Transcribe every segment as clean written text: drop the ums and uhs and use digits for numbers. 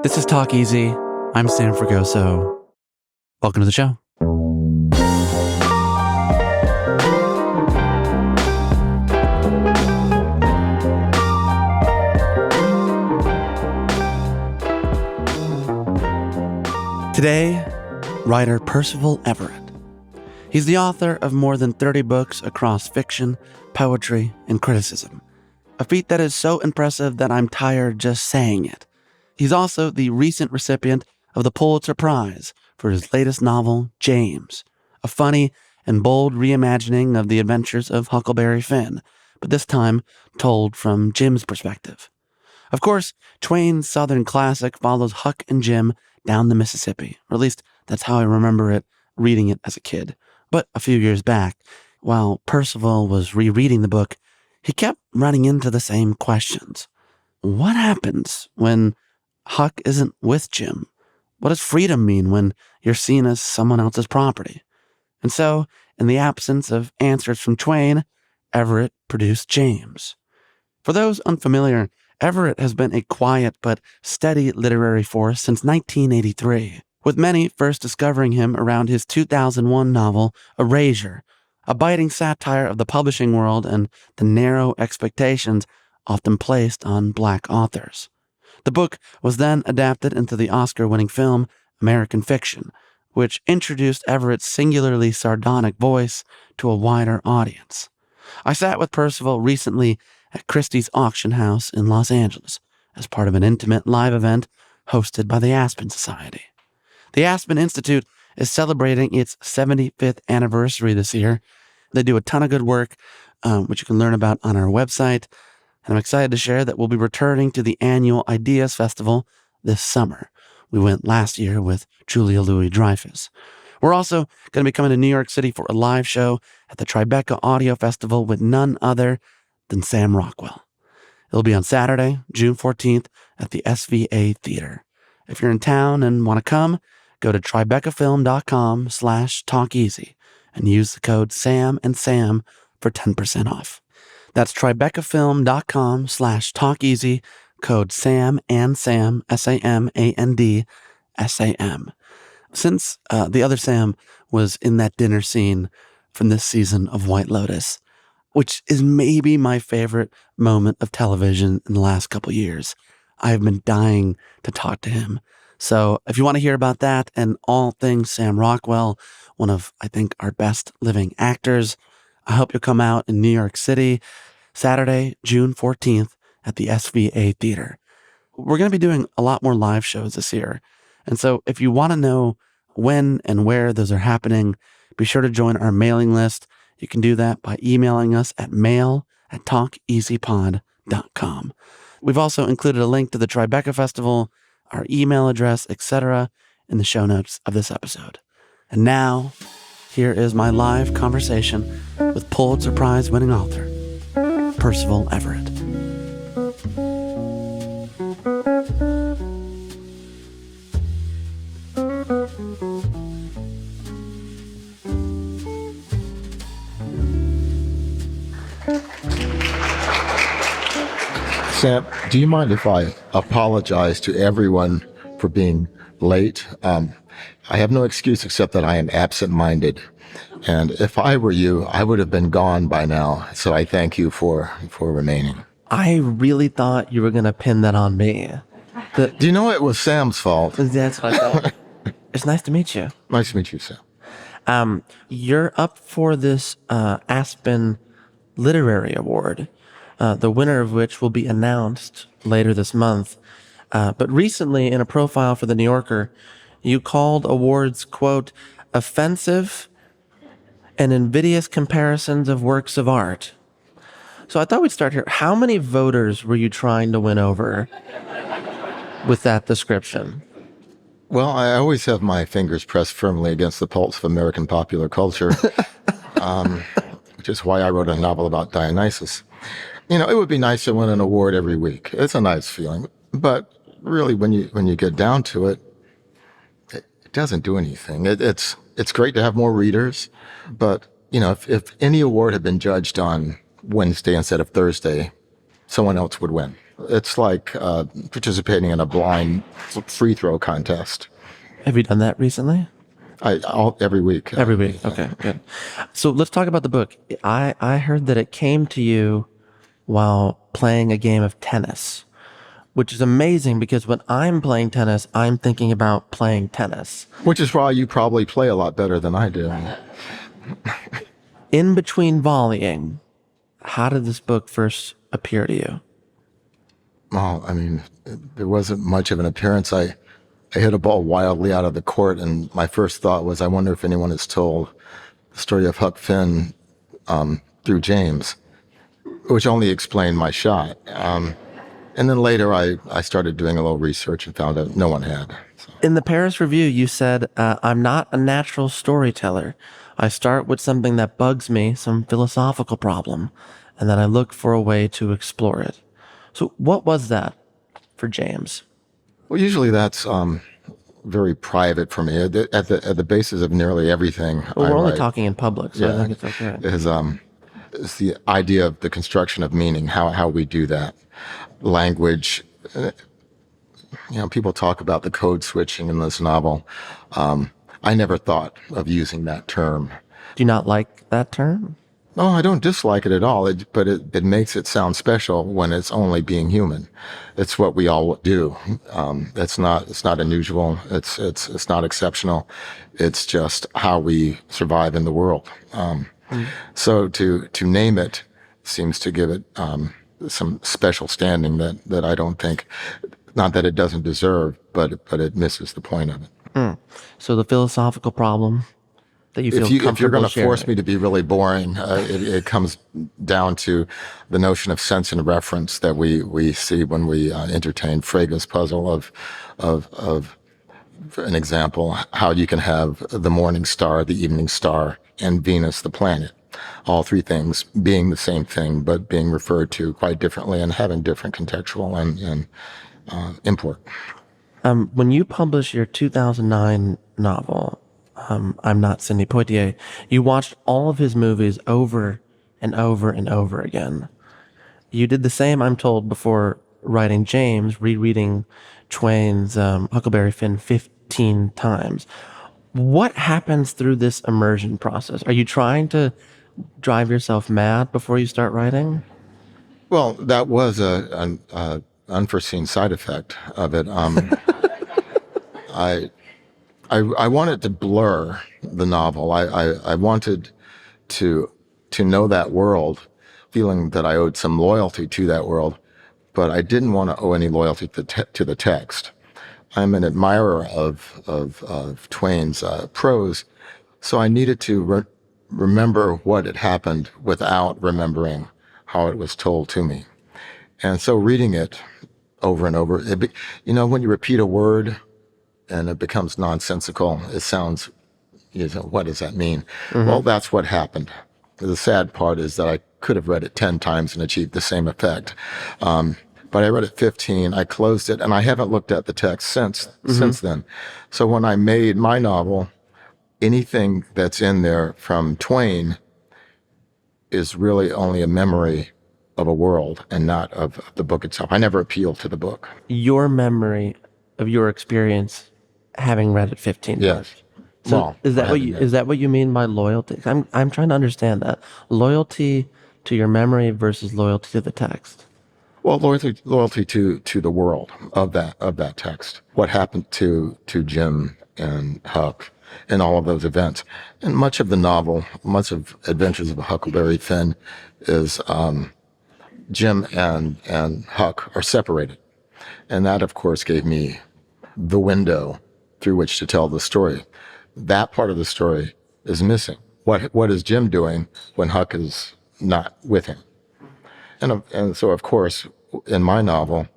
This is Talk Easy. I'm Sam Fragoso. Welcome to the show. Today, writer Percival Everett. He's the author of more than 30 books across fiction, poetry, and criticism. A feat that is so impressive that I'm tired just saying it. He's also the recent recipient of the Pulitzer Prize for his latest novel, James, a funny and bold reimagining of the Adventures of Huckleberry Finn, but this time told from Jim's perspective. Of course, Twain's Southern classic follows Huck and Jim down the Mississippi, or at least that's how I remember it, reading it as a kid. But a few years back, while Percival was rereading the book, he kept running into the same questions. What happens when Huck isn't with Jim? What does freedom mean when you're seen as someone else's property? And so, in the absence of answers from Twain, Everett produced James. For those unfamiliar, Everett has been a quiet but steady literary force since 1983, with many first discovering him around his 2001 novel, Erasure, a biting satire of the publishing world and the narrow expectations often placed on Black authors. The book was then adapted into the Oscar-winning film American Fiction, which introduced Everett's singularly sardonic voice to a wider audience. I sat with Percival recently at Christie's Auction House in Los Angeles as part of an intimate live event hosted by the Aspen Society. The Aspen Institute is celebrating its 75th anniversary this year. They do a ton of good work, which you can learn about on our website. And I'm excited to share that we'll be returning to the annual Ideas Festival this summer. We went last year with Julia Louis-Dreyfus. We're also going to be coming to New York City for a live show at the Tribeca Audio Festival with none other than Sam Rockwell. It'll be on Saturday, June 14th at the SVA Theater. If you're in town and want to come, go to tribecafilm.com/talkeasy and use the code Sam and Sam for 10% off. That's tribecafilm.com/talkeasy, code Sam and Sam, SAMAND, SAM. Since the other Sam was in that dinner scene from this season of White Lotus, which is maybe my favorite moment of television in the last couple years, I have been dying to talk to him. So if you want to hear about that and all things Sam Rockwell, one of, I think, our best living actors, I hope you'll come out in New York City, Saturday, June 14th at the SVA Theater. We're going to be doing a lot more live shows this year. And so if you want to know when and where those are happening, be sure to join our mailing list. You can do that by emailing us at mail@talkeasypod.com. We've also included a link to the Tribeca Festival, our email address, etc. in the show notes of this episode. And now, here is my live conversation with Pulitzer Prize winning author, Percival Everett. Sam, do you mind if I apologize to everyone for being late? I have no excuse except that I am absent-minded. And if I were you, I would have been gone by now. So I thank you for remaining. I really thought you were going to pin that on me. Do you know it was Sam's fault? That's what I thought. It's nice to meet you. Nice to meet you, Sam. You're up for this Aspen Literary Award, the winner of which will be announced later this month. But recently, in a profile for The New Yorker, you called awards, quote, offensive and invidious comparisons of works of art. So I thought we'd start here. How many voters were you trying to win over with that description? Well, I always have my fingers pressed firmly against the pulse of American popular culture, which is why I wrote a novel about Dionysus. You know, it would be nice to win an award every week. It's a nice feeling. But really, when you get down to it, it doesn't do anything. It's great to have more readers, but, you know, if any award had been judged on Wednesday instead of Thursday, someone else would win. It's like participating in a blind free throw contest. Have you done that recently? Every week. Every week. Okay, good. So let's talk about the book. I heard that it came to you while playing a game of tennis, which is amazing because when I'm playing tennis, I'm thinking about playing tennis. Which is why you probably play a lot better than I do. In between volleying, how did this book first appear to you? Well, I mean, there wasn't much of an appearance. I hit a ball wildly out of the court, and my first thought was, I wonder if anyone has told the story of Huck Finn through James, which only explained my shot. And then later I started doing a little research and found out no one had. So. In the Paris Review, you said, I'm not a natural storyteller. I start with something that bugs me, some philosophical problem, and then I look for a way to explore it. So what was that for James? Well, usually that's very private for me. At the basis of nearly everything Well, we're only write, talking in public, so I think it's okay. Is the idea of the construction of meaning, how we do that. Language, people talk about the code switching in this novel. I never thought of using that term. Do you not like that term? No, I don't dislike it at all, but it makes it sound special when it's only being human. It's what we all do. It's not unusual. It's not exceptional. It's just how we survive in the world. So to name it seems to give it some special standing that I don't think, not that it doesn't deserve, but it misses the point of it. So the philosophical problem that you feel comfortable if you're going to sharing. force me to be really boring, it comes down to the notion of sense and reference that we see when we entertain Frege's puzzle of for an example, how you can have the morning star, the evening star, and Venus, the planet. All three things being the same thing, but being referred to quite differently and having different contextual and import. When you published your 2009 novel, I'm Not Sidney Poitier, you watched all of his movies over and over and over again. You did the same, I'm told, before writing James, rereading Twain's Huckleberry Finn 15 times. What happens through this immersion process? Are you trying to drive yourself mad before you start writing? Well, that was an unforeseen side effect of it. I wanted to blur the novel. I wanted to know that world, feeling that I owed some loyalty to that world, but I didn't want to owe any loyalty to the text. I'm an admirer of Twain's prose, so I needed to remember what had happened without remembering how it was told to me. And so reading it over and over, when you repeat a word and it becomes nonsensical, it sounds, what does that mean? Mm-hmm. Well, that's what happened. The sad part is that I could have read it 10 times and achieved the same effect. But I read it 15, I closed it, and I haven't looked at the text since then. So when I made my novel, anything that's in there from Twain is really only a memory of a world and not of the book itself. I never appealed to the book. Your memory of your experience having read it 15 times. Yes. So Well, is that what you mean by loyalty? I'm trying to understand that. Loyalty to your memory versus loyalty to the text. Well, loyalty to the world of that text. What happened to Jim and Huck and all of those events. And much of the novel, much of Adventures of Huckleberry Finn is Jim and Huck are separated. And that, of course, gave me the window through which to tell the story. That part of the story is missing. What is Jim doing when Huck is not with him? And so, of course, in my novel,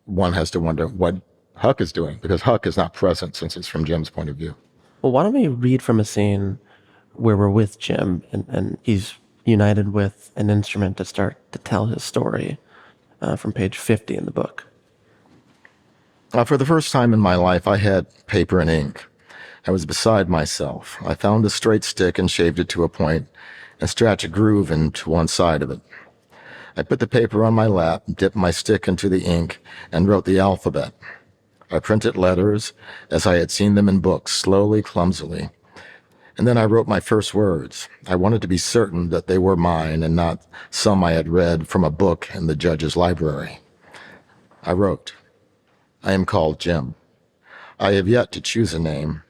one has to wonder what Huck is doing, because Huck is not present since it's from Jim's point of view. Well, why don't we read from a scene where we're with Jim and he's united with an instrument to start to tell his story from page 50 in the book. For the first time in my life, I had paper and ink. I was beside myself. I found a straight stick and shaved it to a point and scratched a groove into one side of it. I put the paper on my lap, dipped my stick into the ink, and wrote the alphabet. I printed letters as I had seen them in books, slowly, clumsily. And then I wrote my first words. I wanted to be certain that they were mine and not some I had read from a book in the judge's library. I wrote, I am called Jim. I have yet to choose a name.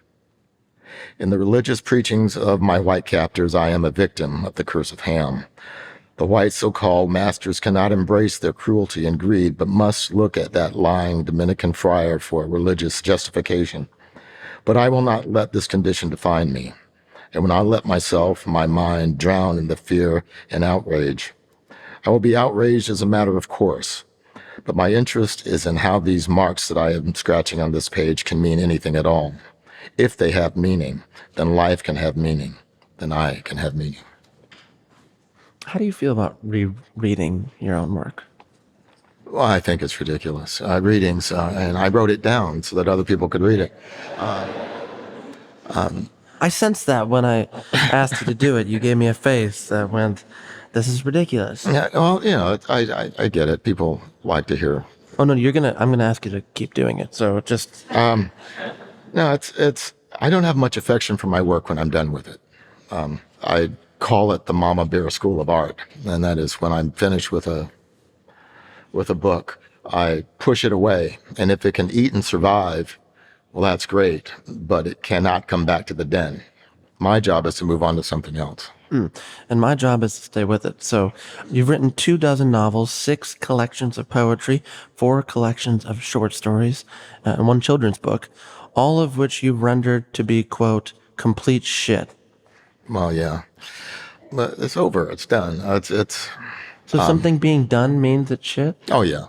In the religious preachings of my white captors, I am a victim of the curse of Ham. The white so-called masters cannot embrace their cruelty and greed, but must look at that lying Dominican friar for religious justification. But I will not let this condition define me. And when I let myself, my mind, drown in the fear and outrage, I will be outraged as a matter of course. But my interest is in how these marks that I am scratching on this page can mean anything at all. If they have meaning, then life can have meaning. Then I can have meaning. How do you feel about rereading your own work? Well, I think it's ridiculous. Readings, and I wrote it down so that other people could read it. I sensed that when I asked you to do it. You gave me a face that went, this is ridiculous. Yeah, well, you know, I get it. People like to hear. Oh, no, I'm going to ask you to keep doing it. So just... No, I don't have much affection for my work when I'm done with it. I call it the Mama Bear School of Art. And that is when I'm finished with a book, I push it away. And if it can eat and survive, well, that's great, but it cannot come back to the den. My job is to move on to something else. And my job is to stay with it. So you've written 24 novels, 6 collections of poetry, 4 collections of short stories, and 1 children's book, all of which you've rendered to be, quote, complete shit. Well, yeah. But it's over. It's done. So something being done means it's shit? Oh, yeah.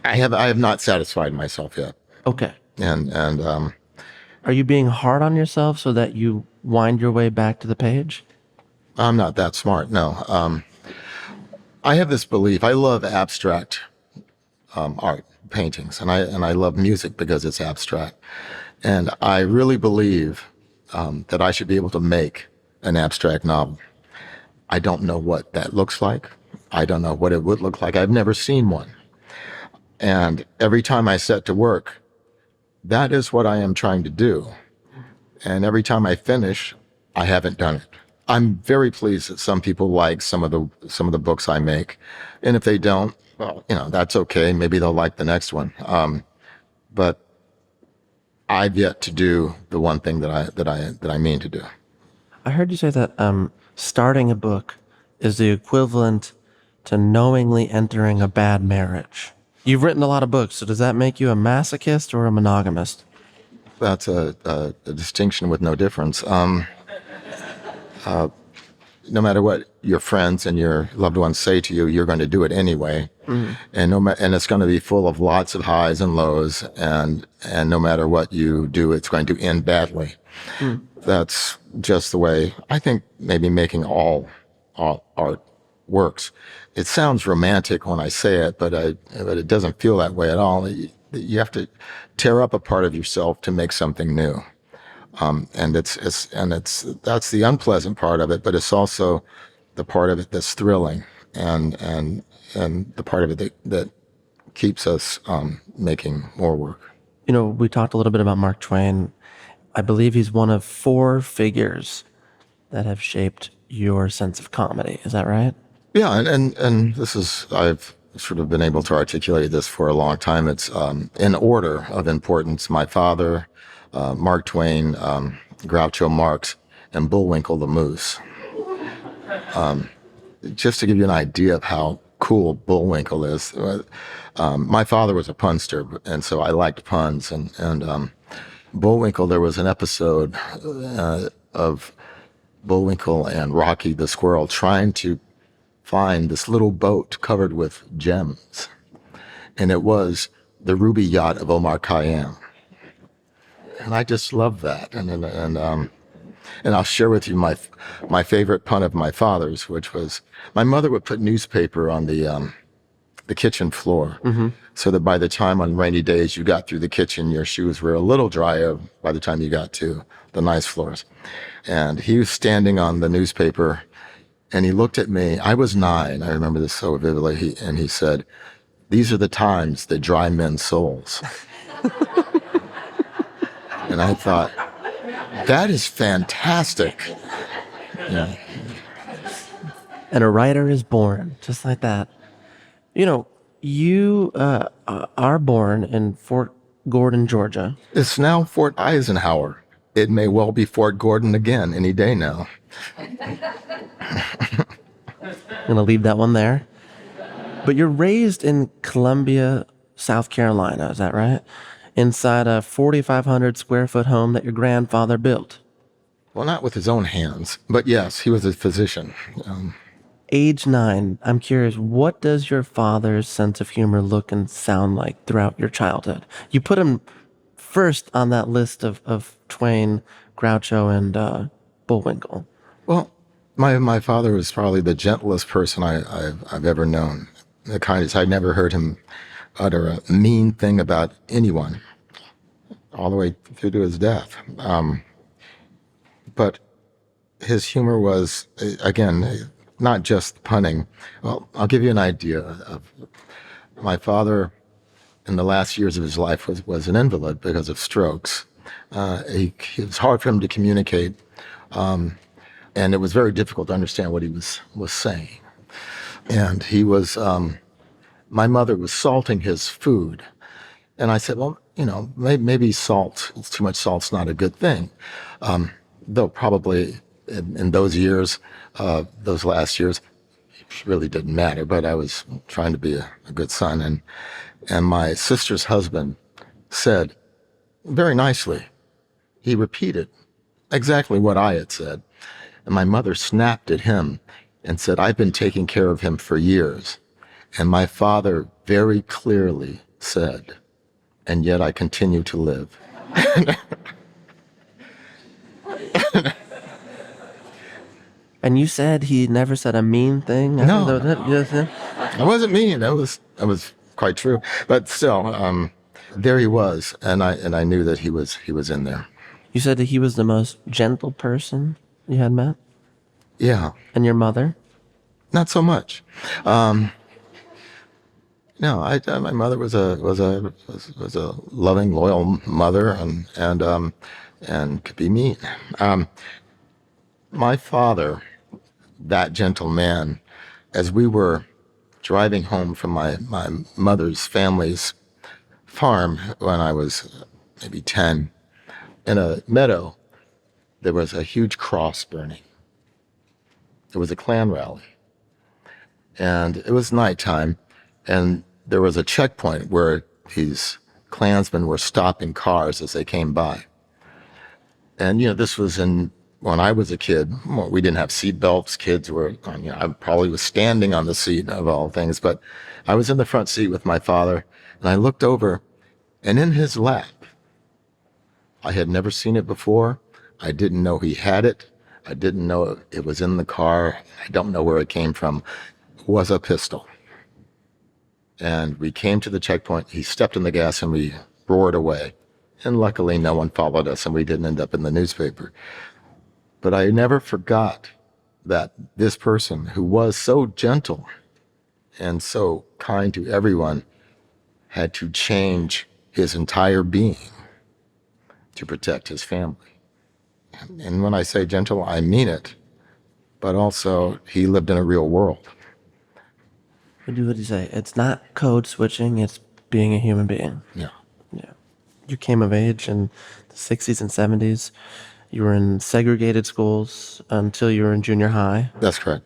I have not satisfied myself yet. Okay. And Are you being hard on yourself so that you wind your way back to the page? I'm not that smart, no. I have this belief. I love abstract art, paintings, and I love music because it's abstract. And I really believe that I should be able to make an abstract novel. I don't know what that looks like. I don't know what it would look like. I've never seen one. And every time I set to work, that is what I am trying to do. And every time I finish, I haven't done it. I'm very pleased that some people like some of the books I make. And if they don't, well, you know, that's okay. Maybe they'll like the next one. But I've yet to do the one thing that I mean to do. I heard you say that starting a book is the equivalent to knowingly entering a bad marriage. You've written a lot of books, so does that make you a masochist or a monogamist? That's a distinction with no difference. No matter what your friends and your loved ones say to you, you're going to do it anyway. Mm. And it's going to be full of lots of highs and lows, and no matter what you do, it's going to end badly. Mm. That's just the way I think maybe making all art works. It sounds romantic when I say it, but it doesn't feel that way at all. You have to tear up a part of yourself to make something new. And that's the unpleasant part of it, but it's also the part of it that's thrilling and the part of it that keeps us making more work. You know, we talked a little bit about Mark Twain. I believe he's one of 4 figures that have shaped your sense of comedy. Is that right? Yeah, and this is, I've sort of been able to articulate this for a long time. It's in order of importance: my father, Mark Twain, Groucho Marx, and Bullwinkle the Moose. Just to give you an idea of how cool Bullwinkle is, my father was a punster, and so I liked puns. And Bullwinkle, there was an episode of Bullwinkle and Rocky the Squirrel trying to find this little boat covered with gems, and it was the ruby yacht of Omar Khayyam. And I just love that. And I'll share with you my favorite pun of my father's, which was my mother would put newspaper on the kitchen floor, mm-hmm. so that by the time on rainy days you got through the kitchen, your shoes were a little drier by the time you got to the nice floors. And he was standing on the newspaper, And he looked at me. I was 9. I remember this so vividly. He said, "These are the times that dry men's souls." And I thought, that is fantastic. Yeah. And a writer is born, just like that. You know, you are born in Fort Gordon, Georgia. It's now Fort Eisenhower. It may well be Fort Gordon again any day now. I'm going to leave that one there. But you're raised in Columbia, South Carolina, is that right? Inside a 4,500 square foot home that your grandfather built. Well, not with his own hands, but yes, he was a physician. Age 9, I'm curious, what does your father's sense of humor look and sound like throughout your childhood? You put him first on that list of Twain, Groucho, and Bullwinkle. Well, my father was probably the gentlest person I've ever known. The kindest. I never heard him utter a mean thing about anyone, all the way through to his death. But his humor was, again, not just punning. Well, I'll give you an idea of my father. In the last years of his life was an invalid because of strokes. It was hard for him to communicate, and it was very difficult to understand what he was saying. And he was, my mother was salting his food, and I said, well, maybe salt, it's too much salt's not a good thing. Though probably in those years, those last years, it really didn't matter, but I was trying to be a good son. And my sister's husband said, very nicely, he repeated exactly what I had said. And my mother snapped at him and said, I've been taking care of him for years. And my father very clearly said, and yet I continue to live. And you said he never said a mean thing? No. Yeah. I wasn't mean. That was quite true. But still, there he was, and I knew that he was in there. You said that he was the most gentle person you had met? Yeah. And your mother? Not so much. No, my mother was a loving, loyal mother, and could be mean. My father, that gentle man, as we were driving home from my mother's family's farm when I was maybe 10, in a meadow, there was a huge cross burning. It was a Klan rally. And it was nighttime, and there was a checkpoint where these Klansmen were stopping cars as they came by. And, this was when I was a kid. Well, we didn't have seat belts. Kids were, I probably was standing on the seat of all things, but I was in the front seat with my father, and I looked over, and in his lap, I had never seen it before. I didn't know he had it. I didn't know it was in the car. I don't know where it came from. It was a pistol. And we came to the checkpoint. He stepped on the gas, and we roared away. And luckily, no one followed us, and we didn't end up in the newspaper. But I never forgot that this person, who was so gentle and so kind to everyone, had to change his entire being to protect his family. And when I say gentle, I mean it. But also, he lived in a real world. What do you say? It's not code switching, it's being a human being. Yeah. Yeah. You came of age in the 60s and 70s. You were in segregated schools until you were in junior high. That's correct.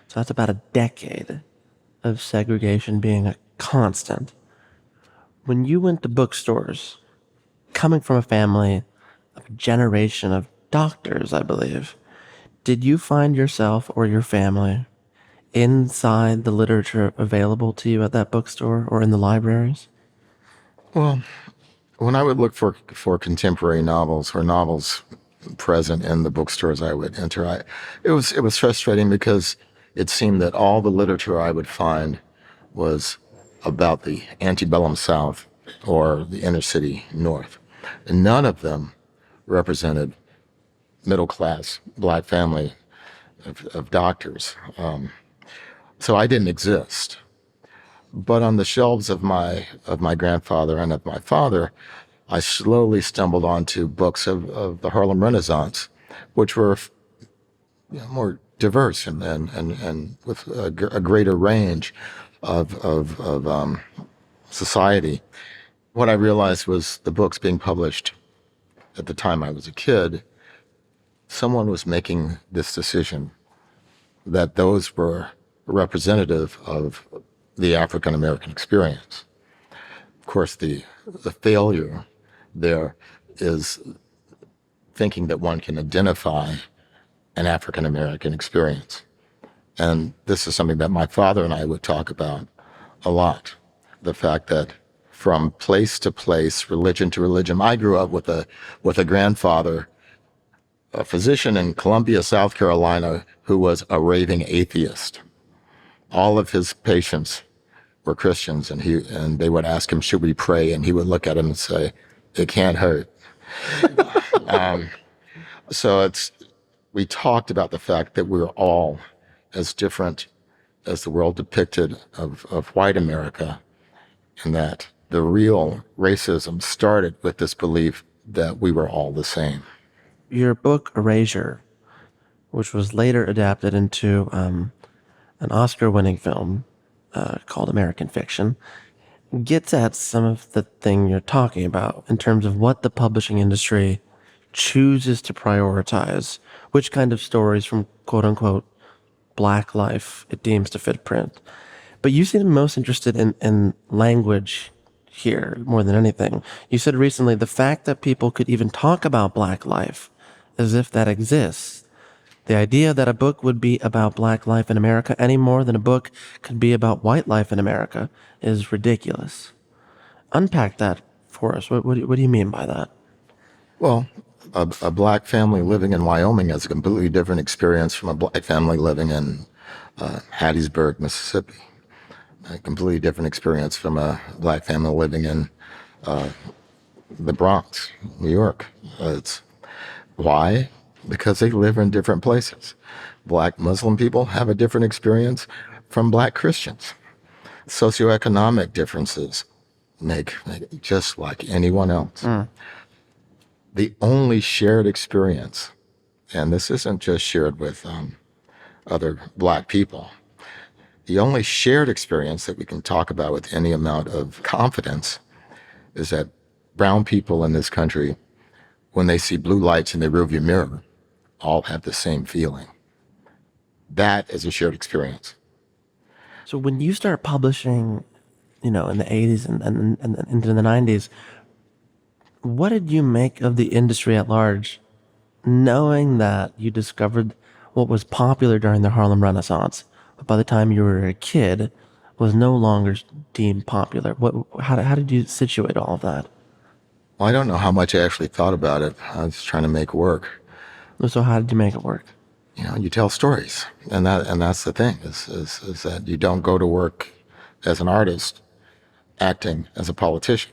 So that's about a decade of segregation being a constant. When you went to bookstores, coming from a family of a generation of doctors, I believe, did you find yourself or your family inside the literature available to you at that bookstore or in the libraries? Well, when I would look for contemporary novels or novels present in the bookstores I would enter, it was frustrating because it seemed that all the literature I would find was about the antebellum South or the inner city North. And none of them represented middle-class black family of doctors. So I didn't exist. But on the shelves of my grandfather and of my father, I slowly stumbled onto books of the Harlem Renaissance, which were more diverse and with a greater range of society. What I realized was the books being published at the time I was a kid, someone was making this decision that those were representative of the African American experience. Of course, the failure there is thinking that one can identify an African American experience. And this is something that my father and I would talk about a lot. The fact that from place to place, religion to religion. I grew up with a grandfather, a physician in Columbia, South Carolina, who was a raving atheist. All of his patients were Christians, and they would ask him, "Should we pray?" And he would look at them and say, "It can't hurt." So we talked about the fact that we're all as different as the world depicted of white America, and that the real racism started with this belief that we were all the same. Your book, Erasure, which was later adapted into an Oscar-winning film called American Fiction, gets at some of the thing you're talking about in terms of what the publishing industry chooses to prioritize, which kind of stories from quote-unquote Black life it deems to fit print. But you seem most interested in language here more than anything. You said recently the fact that people could even talk about Black life as if that exists. The idea that a book would be about Black life in America any more than a book could be about white life in America is ridiculous. Unpack that for us. What do you mean by that? Well, a Black family living in Wyoming has a completely different experience from a Black family living in Hattiesburg, Mississippi. A completely different experience from a Black family living in the Bronx, New York. Why? Because they live in different places. Black Muslim people have a different experience from Black Christians. Socioeconomic differences make just like anyone else. The only shared experience, and this isn't just shared with other Black people, the only shared experience that we can talk about with any amount of confidence is that brown people in this country, when they see blue lights in their rearview mirror, all have the same feeling. That is a shared experience. So when you start publishing, in the 80s and into the 90s, what did you make of the industry at large, knowing that you discovered what was popular during the Harlem Renaissance, but by the time you were a kid was no longer deemed popular? How did you situate all of that? Well, I don't know how much I actually thought about it. I was trying to make work. So how did you make it work? You tell stories, and that's the thing is that you don't go to work as an artist acting as a politician.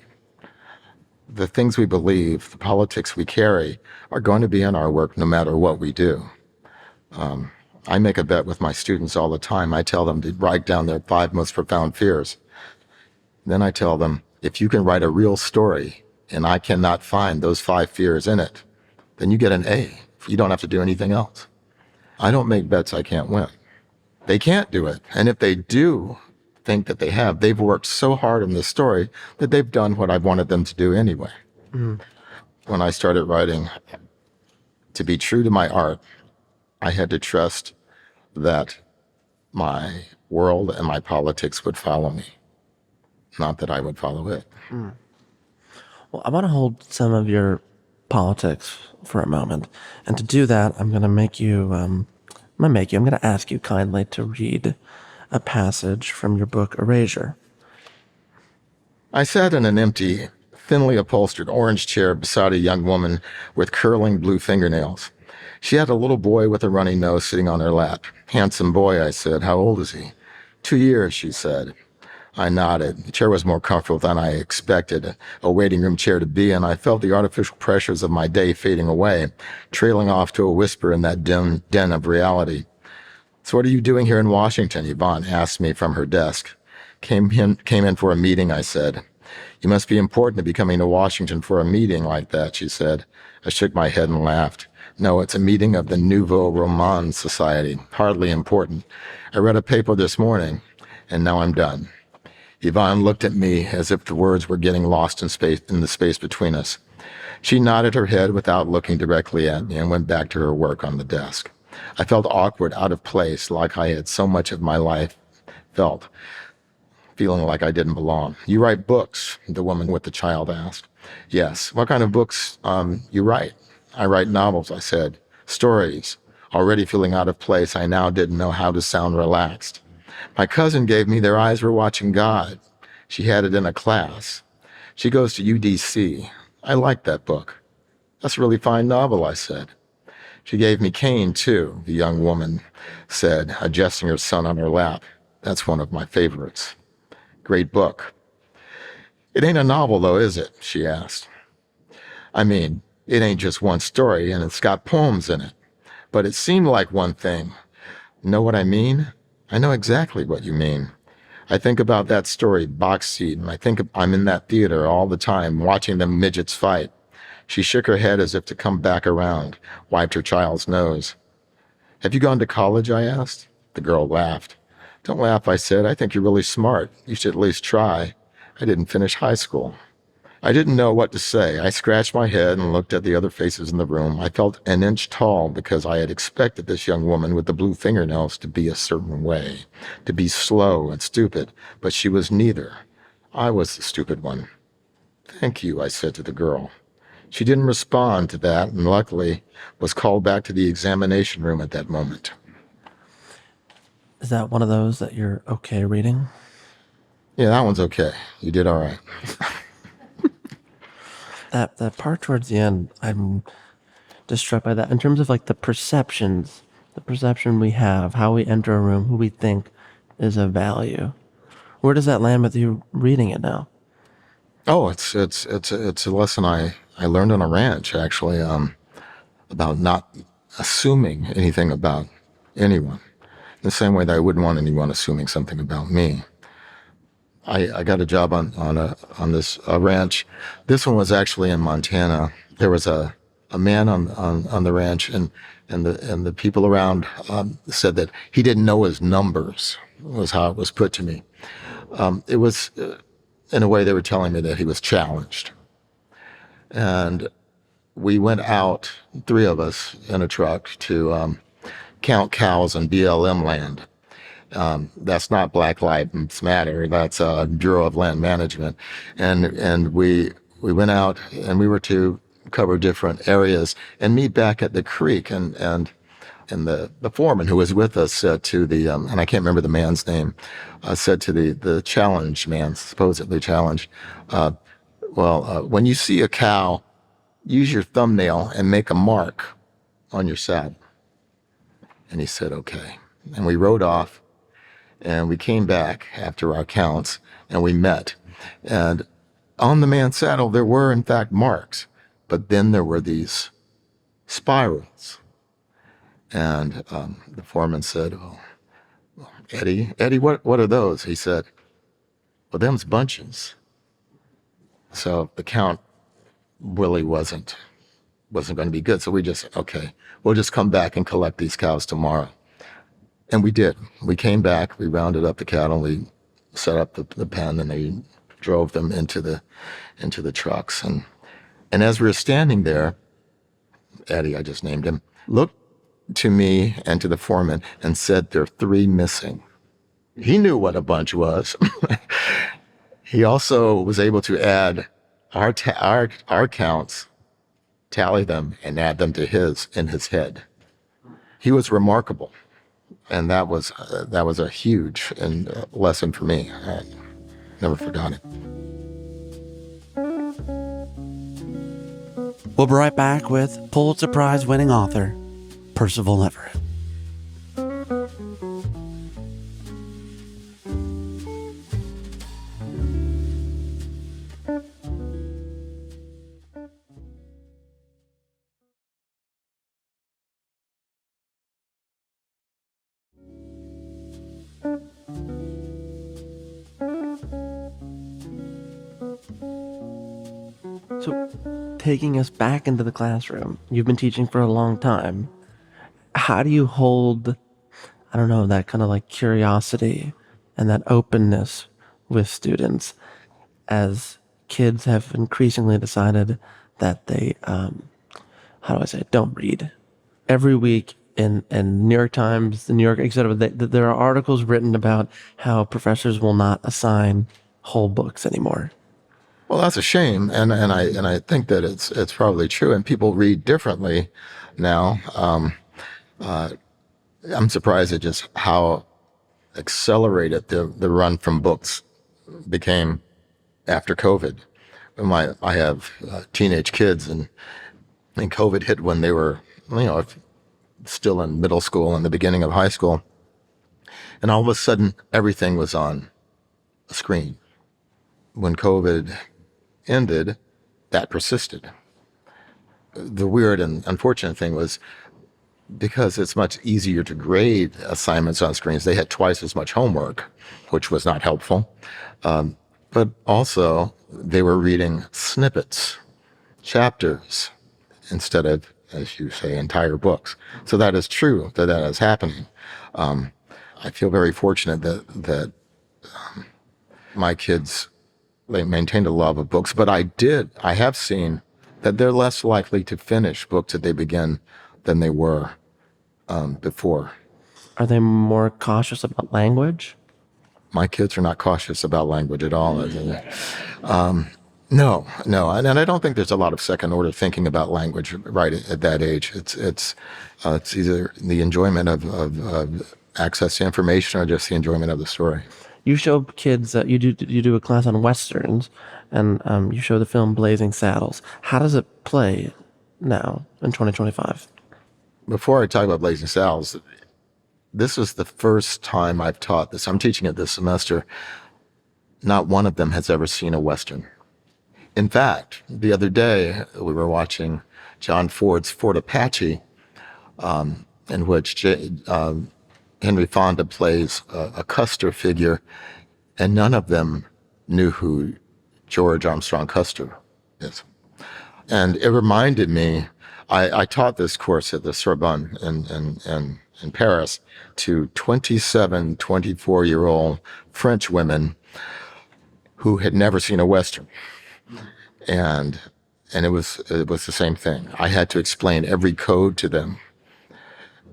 The things we believe, the politics we carry, are going to be in our work no matter what we do. I make a bet with my students all the time. I tell them to write down their 5 most profound fears. Then I tell them, if you can write a real story and I cannot find those 5 fears in it, then you get an A. You don't have to do anything else. I don't make bets I can't win. They can't do it. And if they do think that they've worked so hard on this story that they've done what I wanted them to do anyway. When I started writing, to be true to my art, I had to trust that my world and my politics would follow me, not that I would follow it. Well, I want to hold some of your politics for a moment. And to do that, I'm going to ask you kindly to read a passage from your book, Erasure. I sat in an empty, thinly upholstered orange chair beside a young woman with curling blue fingernails. She had a little boy with a runny nose sitting on her lap. "Handsome boy," I said. "How old is he?" "2 years," she said. I nodded. The chair was more comfortable than I expected a waiting room chair to be, and I felt the artificial pressures of my day fading away, trailing off to a whisper in that dim den of reality. So what are you doing here in Washington? Yvonne asked me from her desk. Came in for a meeting, I said. You must be important to be coming to Washington for a meeting like that, she said. I shook my head and laughed. No, it's a meeting of the Nouveau Roman Society. Hardly important. I read a paper this morning, and now I'm done. Yvonne looked at me as if the words were getting lost in the space between us. She nodded her head without looking directly at me and went back to her work on the desk. I felt awkward, out of place, like I had so much of my life felt, feeling like I didn't belong. You write books, the woman with the child asked. Yes. What kind of books you write? I write novels, I said. Stories. Already feeling out of place, I now didn't know how to sound relaxed. My cousin gave me Their Eyes Were Watching God. She had it in a class. She goes to UDC. I like that book. That's a really fine novel, I said. She gave me Cain, too, the young woman said, adjusting her son on her lap. That's one of my favorites. Great book. It ain't a novel, though, is it? She asked. I mean, it ain't just one story, and it's got poems in it. But it seemed like one thing. Know what I mean? I know exactly what you mean. I think about that story, Box Seat, and I think I'm in that theater all the time, watching them midgets fight. She shook her head as if to come back around, wiped her child's nose. Have you gone to college? I asked. The girl laughed. Don't laugh, I said. I think you're really smart. You should at least try. I didn't finish high school. I didn't know what to say. I scratched my head and looked at the other faces in the room. I felt an inch tall because I had expected this young woman with the blue fingernails to be a certain way, to be slow and stupid, but she was neither. I was the stupid one. Thank you, I said to the girl. She didn't respond to that and luckily was called back to the examination room at that moment. Is that one of those that you're okay reading? Yeah, that one's okay. You did all right. That part towards the end, I'm just struck by that. In terms of like the perception we have, how we enter a room, who we think is of value. Where does that land with you reading it now? Oh, it's a lesson I learned on a ranch actually, about not assuming anything about anyone. The same way that I wouldn't want anyone assuming something about me. I got a job on this ranch. This one was actually in Montana. There was a man on the ranch, and the people around said that he didn't know his numbers. Was how it was put to me. It was in a way they were telling me that he was challenged, and we went out, three of us in a truck, to count cows on BLM land. That's not Black Lives Matter. That's Bureau of Land Management. And we went out and we were to cover different areas and meet back at the creek. And the foreman who was with us said to the, and I can't remember the man's name, said to the challenged man, supposedly challenged, when you see a cow, use your thumbnail and make a mark on your saddle. And he said, okay. And we rode off. And we came back after our counts, and we met. And on the man's saddle, there were, in fact, marks. But then there were these spirals. And the foreman said, oh, Eddie, what are those? He said, well, them's bunches. So the count really wasn't going to be good. So we just said, okay, we'll just come back and collect these cows tomorrow. And we did. We came back, we rounded up the cattle, we set up the pen, and they drove them into the trucks. And as we were standing there, Eddie, I just named him, looked to me and to the foreman and said, there are 3 missing. He knew what a bunch was. He also was able to add our counts, tally them, and add them to his in his head. He was remarkable. And that was a huge lesson for me. I never forgot it. We'll be right back with Pulitzer Prize winning author Percival Everett. So, taking us back into the classroom, you've been teaching for a long time. How do you hold, I don't know, that kind of like curiosity and that openness with students as kids have increasingly decided that they, how do I say it, don't read? Every week in New York Times, the New York, etc., there are articles written about how professors will not assign whole books anymore. Well, that's a shame, and I think that it's probably true, and people read differently now. I'm surprised at just how accelerated the run from books became after COVID. I have teenage kids, and COVID hit when they were, still in middle school and the beginning of high school, and all of a sudden everything was on a screen. When COVID ended, that persisted. The weird and unfortunate thing was, because it's much easier to grade assignments on screens, they had twice as much homework, which was not helpful. But also, they were reading snippets, chapters, instead of, as you say, entire books. So that is true, that is happening. I feel very fortunate that my kids, they maintained a love of books, but I have seen that they're less likely to finish books that they begin than they were before. Are they more cautious about language? My kids are not cautious about language at all. No, and I don't think there's a lot of second order thinking about language right at that age. It's either the enjoyment of access to information or just the enjoyment of the story. You show kids, you do a class on westerns, and you show the film Blazing Saddles. How does it play now in 2025? Before I talk about Blazing Saddles, this was the first time I've taught this. I'm teaching it this semester. Not one of them has ever seen a western. In fact, the other day we were watching John Ford's Fort Apache, in which Henry Fonda plays a Custer figure, and none of them knew who George Armstrong Custer is. And it reminded me, I taught this course at the Sorbonne in Paris to 27, 24-year-old French women who had never seen a Western. And it was the same thing. I had to explain every code to them,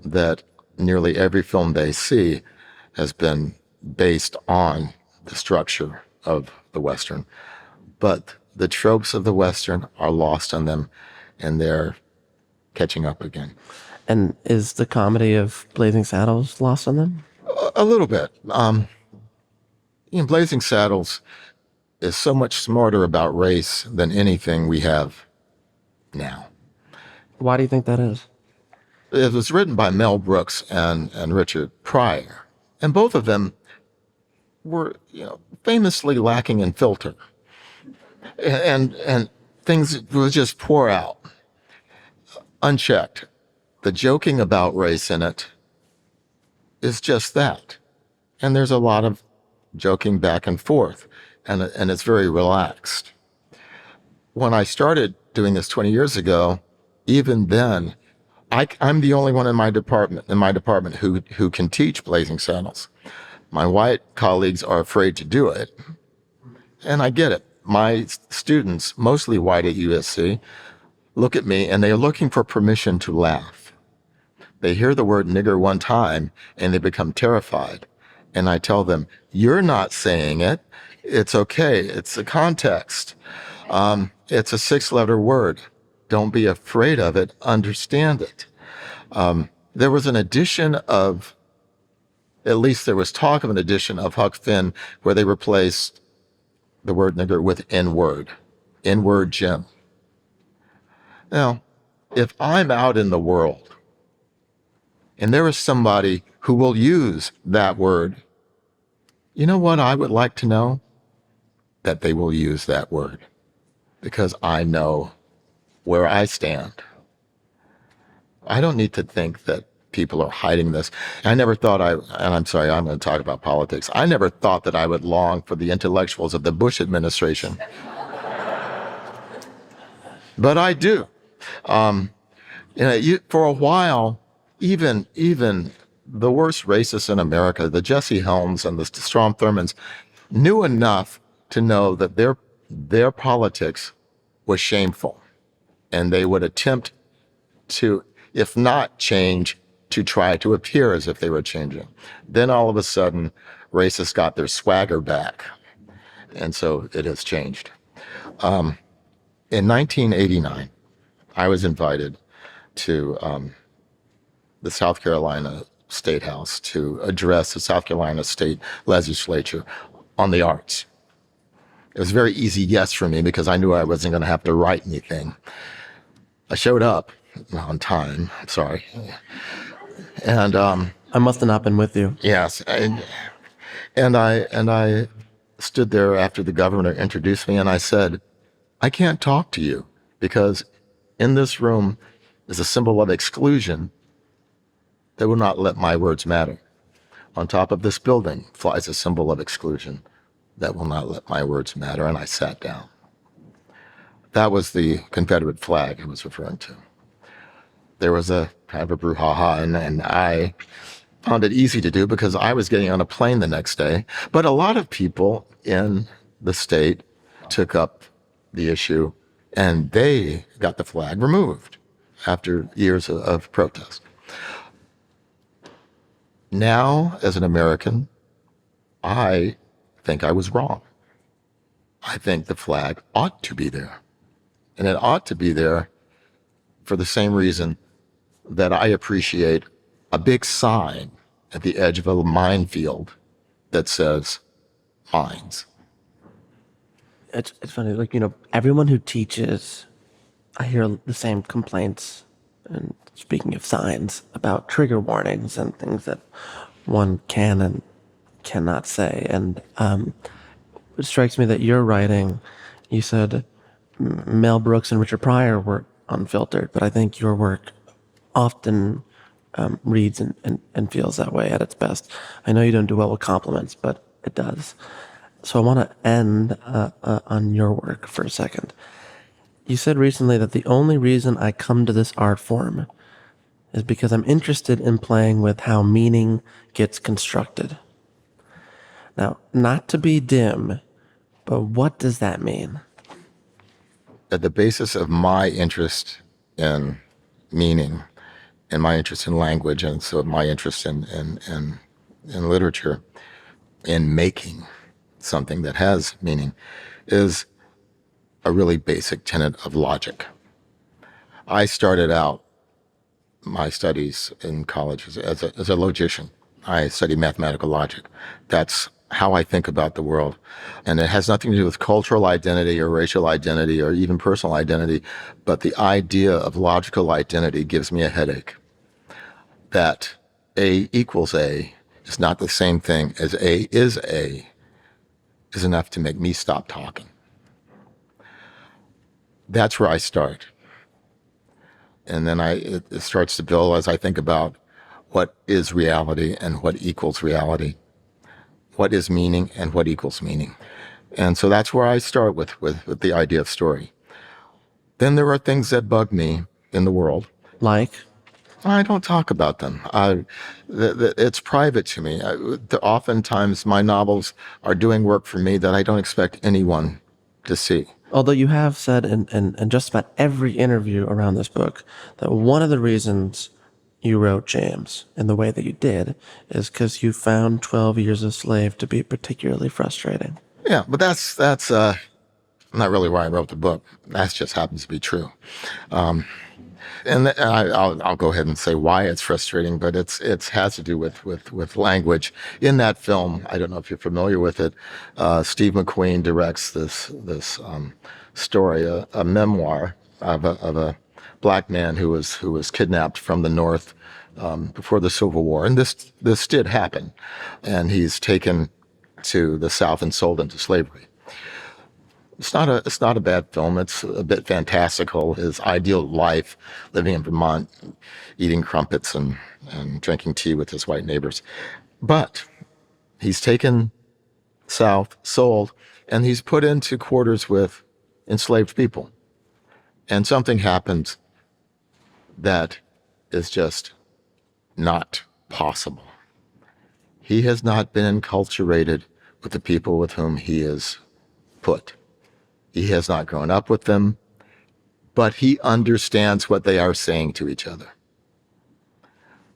that nearly every film they see has been based on the structure of the Western. But the tropes of the Western are lost on them, and they're catching up again. And is the comedy of Blazing Saddles lost on them? A little bit. Blazing Saddles is so much smarter about race than anything we have now. Why do you think that is? It was written by Mel Brooks and Richard Pryor, and both of them were, famously lacking in filter, and things would just pour out unchecked. The joking about race in it is just that, and there's a lot of joking back and forth, and it's very relaxed. When I started doing this 20 years ago, even then, I'm the only one in my department who can teach Blazing Saddles. My white colleagues are afraid to do it, and I get it. My students, mostly white at USC, look at me and they're looking for permission to laugh. They hear the word nigger one time and they become terrified. And I tell them, you're not saying it. It's okay. It's the context. It's a 6-letter word. Don't be afraid of it. Understand it. There was an edition of, at least there was talk of an edition of Huck Finn where they replaced the word nigger with N-word. N-word Jim. Now, if I'm out in the world and there is somebody who will use that word, you know what I would like to know? That they will use that word, because I know where I stand. I don't need to think that people are hiding this. I never thought and I'm sorry, I'm going to talk about politics. I never thought that I would long for the intellectuals of the Bush administration but I do. For a while, even the worst racists in America, the Jesse Helms and the Strom Thurmonds, knew enough to know that their politics was shameful, and they would attempt to, if not change, to try to appear as if they were changing. Then all of a sudden, racists got their swagger back, and so it has changed. In 1989, I was invited to the South Carolina State House to address the South Carolina State Legislature on the arts. It was a very easy yes for me because I knew I wasn't going to have to write anything. I showed up on time. Sorry. And I must have not been with you. yes, and I stood there after the governor introduced me, and I said, I can't talk to you because in this room is a symbol of exclusion that will not let my words matter. On top of this building flies a symbol of exclusion that will not let my words matter, and I sat down. That was the Confederate flag I was referring to. There was a kind of a brouhaha, and I found it easy to do because I was getting on a plane the next day. But a lot of people in the state took up the issue, and they got the flag removed after years of protest. Now, as an American, I think I was wrong. I think the flag ought to be there. And it ought to be there for the same reason that I appreciate a big sign at the edge of a minefield that says mines. It's funny, like, everyone who teaches, I hear the same complaints, and speaking of signs, about trigger warnings and things that one can and cannot say. And it strikes me that your writing, you said Mel Brooks and Richard Pryor were unfiltered, but I think your work often reads and feels that way at its best. I know you don't do well with compliments, but it does. So I want to end on your work for a second. You said recently that the only reason I come to this art form is because I'm interested in playing with how meaning gets constructed. Now, not to be dim, but what does that mean? At the basis of my interest in meaning and my interest in language, and so my interest in literature, in making something that has meaning, is a really basic tenet of logic. I started out my studies in college as a logician. I studied mathematical logic. That's how I think about the world. And it has nothing to do with cultural identity or racial identity or even personal identity, but the idea of logical identity gives me a headache. That A equals A is not the same thing as A is enough to make me stop talking. That's where I start. And then it starts to build as I think about what is reality and what equals reality. What is meaning and what equals meaning. And so that's where I start with the idea of story. Then there are things that bug me in the world. Like? I don't talk about them. It's private to me. Oftentimes my novels are doing work for me that I don't expect anyone to see. Although you have said in just about every interview around this book that one of the reasons you wrote James in the way that you did is because you found 12 Years a Slave to be particularly frustrating. Yeah, but that's not really why I wrote the book. That just happens to be true. And I'll go ahead and say why it's frustrating, but it has to do with language. In that film, I don't know if you're familiar with it, Steve McQueen directs this story, a memoir of a black man who was kidnapped from the North before the Civil War, and this did happen, and he's taken to the South and sold into slavery. It's not a bad film. It's a bit fantastical. His ideal life, living in Vermont, eating crumpets and drinking tea with his white neighbors. But he's taken south, sold, and he's put into quarters with enslaved people. And something happens that is just not possible. He has not been enculturated with the people with whom he is put. He has not grown up with them, but he understands what they are saying to each other.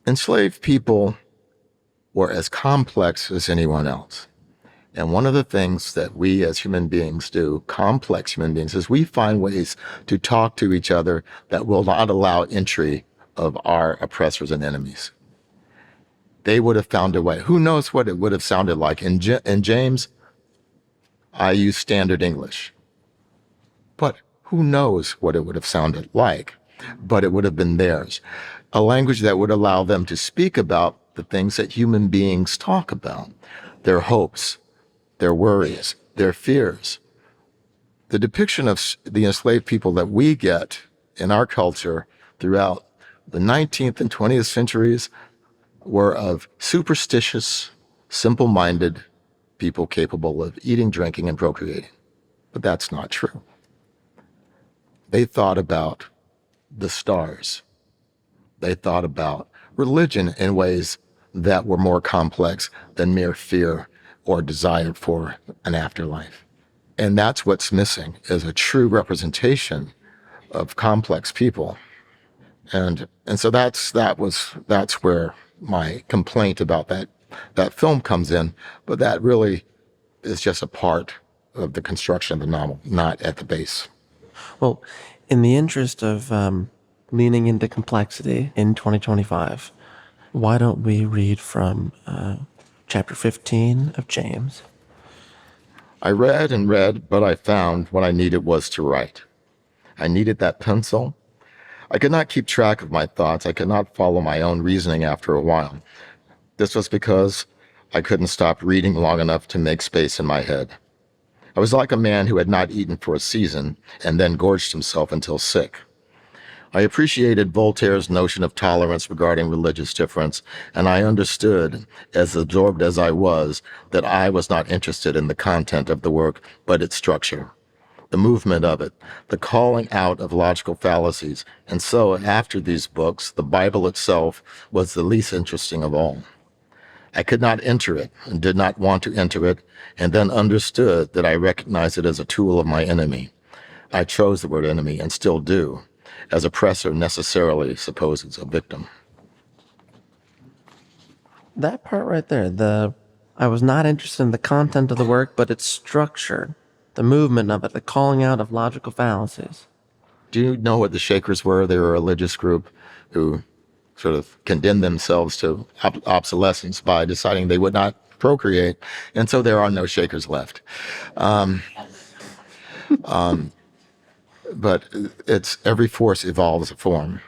Enslaved people were as complex as anyone else. And one of the things that we as human beings do, complex human beings, is we find ways to talk to each other that will not allow entry of our oppressors and enemies. They would have found a way. Who knows what it would have sounded like? In James, I use standard English. But who knows what it would have sounded like? But it would have been theirs. A language that would allow them to speak about the things that human beings talk about, their hopes, their worries, their fears. The depiction of the enslaved people that we get in our culture throughout the 19th and 20th centuries were of superstitious, simple-minded people capable of eating, drinking, and procreating. But that's not true. They thought about the stars. They thought about religion in ways that were more complex than mere fear or desire for an afterlife. And that's what's missing, is a true representation of complex people. And so that's where my complaint about that film comes in, but that really is just a part of the construction of the novel, not at the base. Well, in the interest of leaning into complexity in 2025, why don't we read from chapter 15 of James? I read and read, but I found what I needed was to write. I needed that pencil. I could not keep track of my thoughts. I could not follow my own reasoning after a while. This was because I couldn't stop reading long enough to make space in my head. I was like a man who had not eaten for a season and then gorged himself until sick. I appreciated Voltaire's notion of tolerance regarding religious difference, and I understood, as absorbed as I was, that I was not interested in the content of the work, but its structure, the movement of it, the calling out of logical fallacies. And so, after these books, the Bible itself was the least interesting of all. I could not enter it and did not want to enter it, and then understood that I recognized it as a tool of my enemy. I chose the word enemy and still do, as oppressor necessarily supposes a victim. That part right there, I was not interested in the content of the work, but its structure, the movement of it, the calling out of logical fallacies. Do you know what the Shakers were? They were a religious group who sort of condemned themselves to obsolescence by deciding they would not procreate, and so there are no Shakers left. But it's every force evolves a form.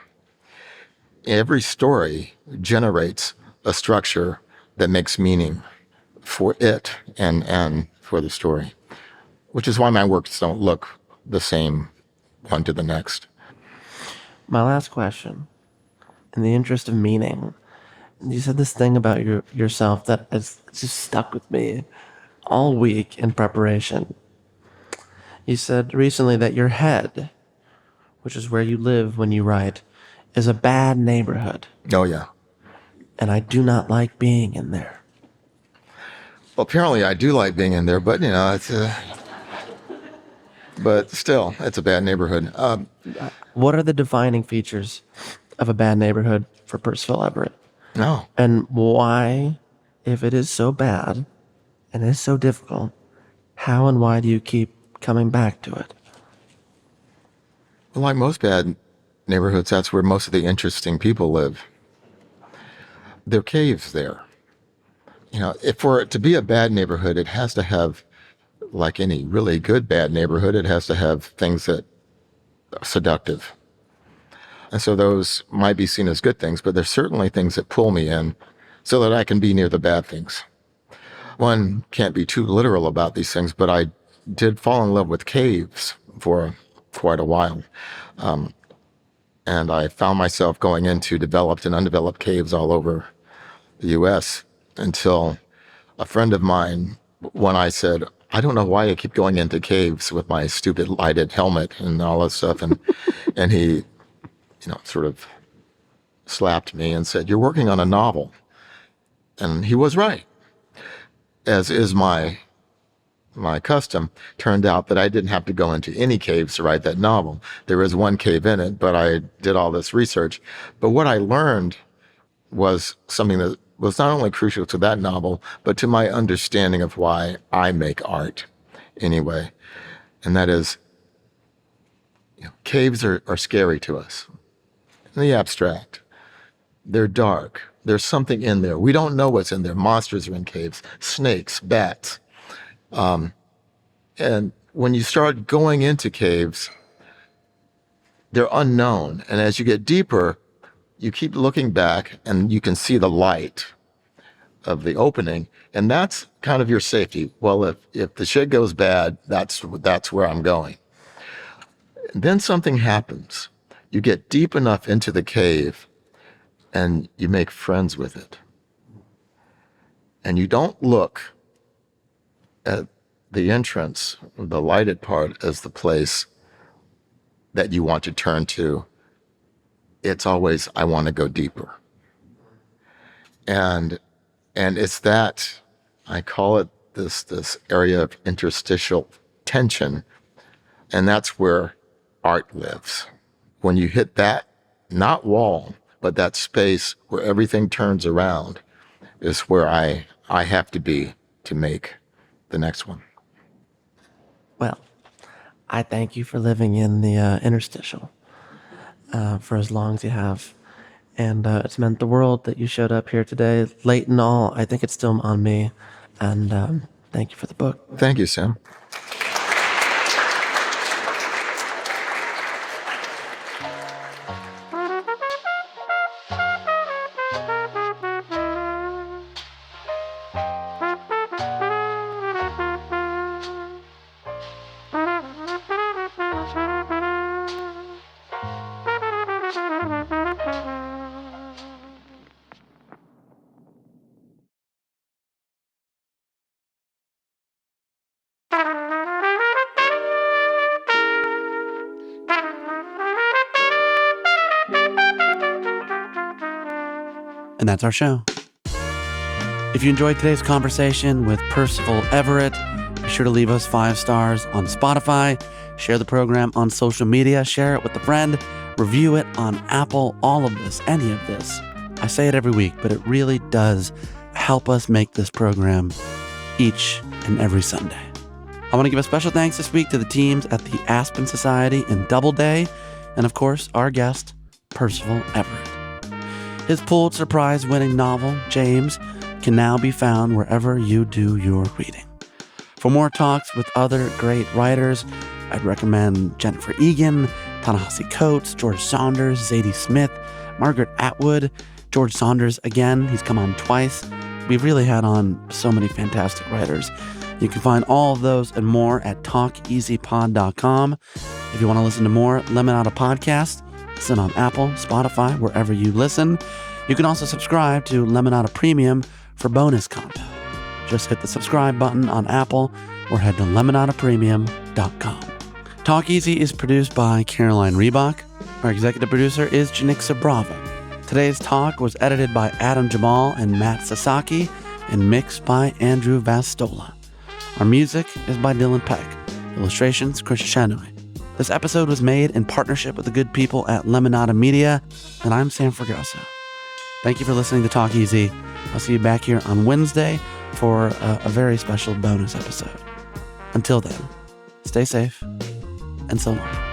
Every story generates a structure that makes meaning for it and for the story, which is why my works don't look the same one to the next. My last question, in the interest of meaning, you said this thing about yourself that has just stuck with me all week in preparation. You said recently that your head, which is where you live when you write, is a bad neighborhood. Oh, yeah. And I do not like being in there. Well, apparently I do like being in there, but, but still, it's a bad neighborhood. What are the defining features of a bad neighborhood for Percival Everett? No. And why, if it is so bad and is so difficult, how and why do you keep coming back to it? Well, like most bad neighborhoods, that's where most of the interesting people live. There are caves there. If for it to be a bad neighborhood, it has to have, like any really good bad neighborhood, it has to have things that are seductive. And so those might be seen as good things, but there's certainly things that pull me in so that I can be near the bad things. One can't be too literal about these things, but I did fall in love with caves for quite a while. And I found myself going into developed and undeveloped caves all over the U.S. until a friend of mine, when I said, I don't know why I keep going into caves with my stupid lighted helmet and all that stuff. And he, sort of slapped me and said, "You're working on a novel." And he was right. As is my custom, turned out that I didn't have to go into any caves to write that novel. There is one cave in it, but I did all this research. But what I learned was something that was not only crucial to that novel, but to my understanding of why I make art anyway. And that is, caves are scary to us in the abstract. They're dark. There's something in there. We don't know what's in there. Monsters are in caves, snakes, bats. And when you start going into caves, they're unknown. And as you get deeper, you keep looking back and you can see the light of the opening. And that's kind of your safety. Well, if the shit goes bad, that's where I'm going. And then something happens. You get deep enough into the cave and you make friends with it. And you don't look at the entrance, the lighted part, as the place that you want to turn to. It's always, I want to go deeper. And it's that, I call it this area of interstitial tension. And that's where art lives. When you hit that, not wall, but that space where everything turns around, is where I have to be to make the next one. Well, I thank you for living in the interstitial for as long as you have. And it's meant the world that you showed up here today. Late and all, I think it's still on me. And thank you for the book. Thank you, Sam. And that's our show. If you enjoyed today's conversation with Percival Everett, be sure to leave us 5 stars on Spotify, share the program on social media, share it with a friend, review it on Apple, all of this, any of this. I say it every week, but it really does help us make this program each and every Sunday. I want to give a special thanks this week to the teams at the Aspen Society in Doubleday, and of course, our guest, Percival Everett. His Pulitzer Prize winning novel, James, can now be found wherever you do your reading. For more talks with other great writers, I'd recommend Jennifer Egan, Ta-Nehisi Coates, George Saunders, Zadie Smith, Margaret Atwood, George Saunders again. He's come on twice. We've really had on so many fantastic writers. You can find all of those and more at talkeasypod.com. If you want to listen to more Lemonada podcasts, listen on Apple, Spotify, wherever you listen. You can also subscribe to Lemonada Premium for bonus content. Just hit the subscribe button on Apple or head to lemonadapremium.com. Talk Easy is produced by Caroline Reebok. Our executive producer is Janixa Bravo. Today's talk was edited by Adam Jamal and Matt Sasaki and mixed by Andrew Vastola. Our music is by Dylan Peck. Illustrations, Chris Shanoy. This episode was made in partnership with the good people at Lemonada Media, and I'm Sam Fragoso. Thank you for listening to Talk Easy. I'll see you back here on Wednesday for a very special bonus episode. Until then, stay safe, and so long.